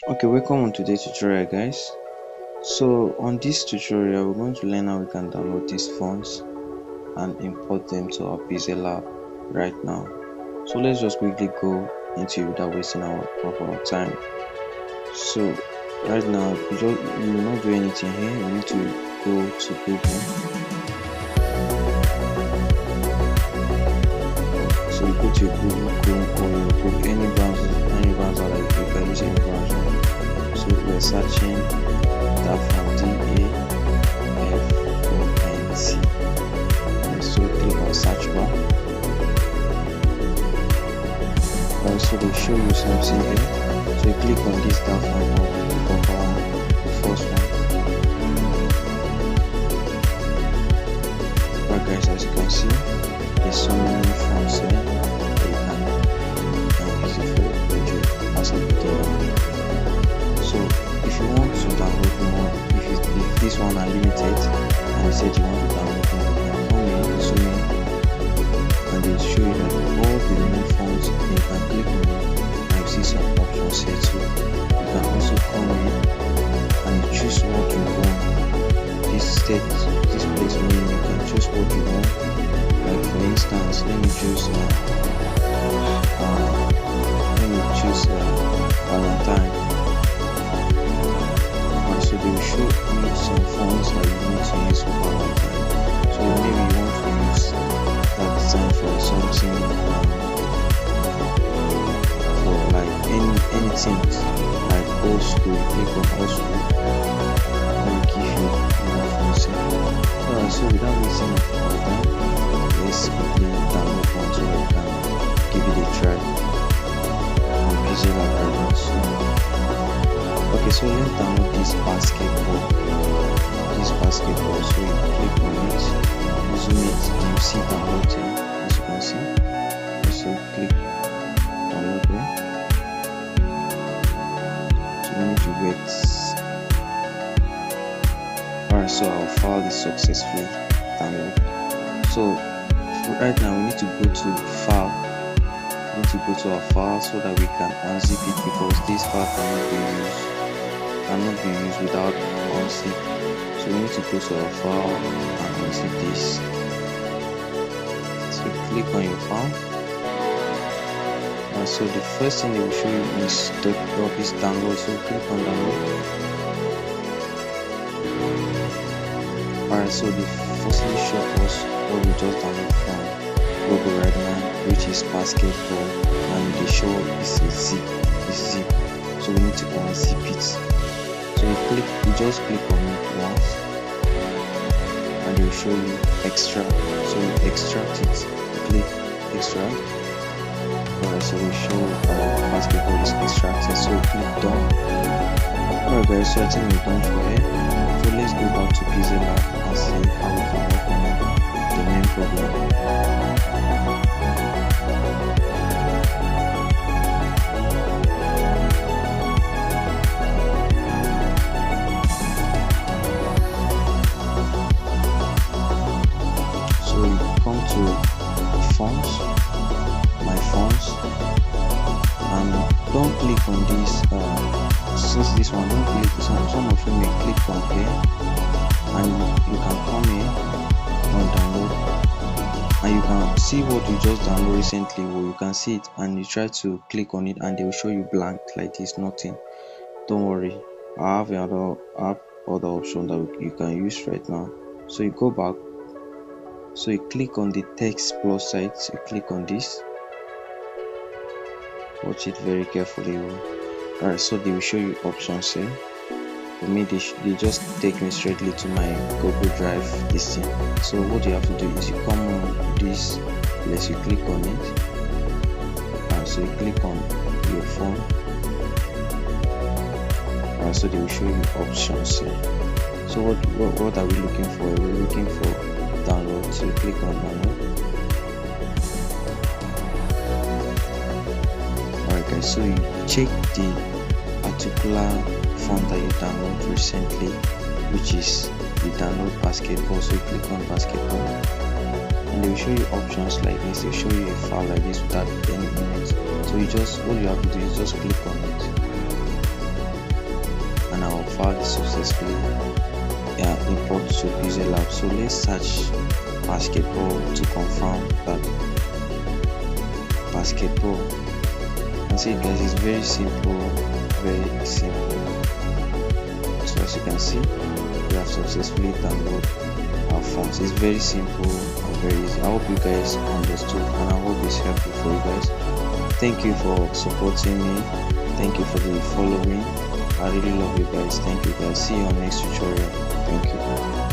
Okay, welcome on today's tutorial, guys. So on this tutorial we're going to learn how we can download these fonts and import them to our Pixellab right now. So let's just quickly go into it without wasting our time. So right now you will not do anything here. You need to go to Google. So you go to your Google Chrome or your Google, any browser that you can use any browser. So we're searching that from DAFONT. So click on search bar. So they show you something here. So you click on this DAFONT or the first one. Right guys, as you can see, there's so many fonts here that you can use it for your project as a beginner. So if you want to download more, if this one are limited and you said you want to download more, you can come here, zoom in, and they'll show you that all the main fonts, and you can click on it and you see some options here too. You can also come in and you choose what you want. This place where you can choose what you want. Like for instance, let me choose Valentine. So they will show me some fonts that you need to use for Valentine. So maybe you want to use that design for something for like anything like old school. Click on old school and will give you more fonts. Alright, so without wasting our time, let's quickly download one so we can give it a try on Pixellab right now. Okay, so let's download this basketball. So you click on it, zoom it, and you see download here, as you can see. So click download there. So we need to wait. Alright, so our file is successfully downloaded. So right now we need to go to file. We need to go to our file so that we can unzip it, because this file cannot be used without unzip. So we need to go to our file and unzip this. So click on your file. So the first thing they will show you is this download. So click on download. Alright, so they firstly show us what we just downloaded from Google right now, which is basketball, and they show it's a zip. So we need to unzip it. So you just click on it once and they will show you extract. So you extract it, click extract. Alright, so we show basketball is extracted, so click done. Alright guys, so I think we're done for here. So let's go back to Pixellab and see how we can work on the main problem. Come to fonts, my fonts, and don't click on this. Since this one, don't click. Some of you may click on here, and you can come here on download, and you can see what you just downloaded recently. Or you can see it, and you try to click on it, and they will show you blank like this, nothing. Don't worry, I have other option that you can use right now. So you go back. So you click on the text plus site, so you click on this, watch it very carefully. Alright, so they will show you options here. For me, they just take me straightly to my Google Drive listing. So what you have to do is you come on this place, you click on it, so you click on your phone. So they will show you options here. So what are we looking for? We're looking for download, so you click on download. Alright guys, so you check the particular font that you downloaded recently, which is the download basketball. So you click on basketball and they will show you options like this. They'll show you a file like this without any image. So all you have to do is just click on it. filed it successfully. Yeah, import to Pixellab. So let's search basketball to confirm that basketball. And see guys, it's very simple, very simple. So as you can see, we have successfully downloaded our fonts. It's very simple and very easy. I hope you guys understood, and I hope it's helpful for you guys. Thank you for supporting me. Thank you for the following. I really love you guys. Thank you guys. See you on next tutorial. Thank you.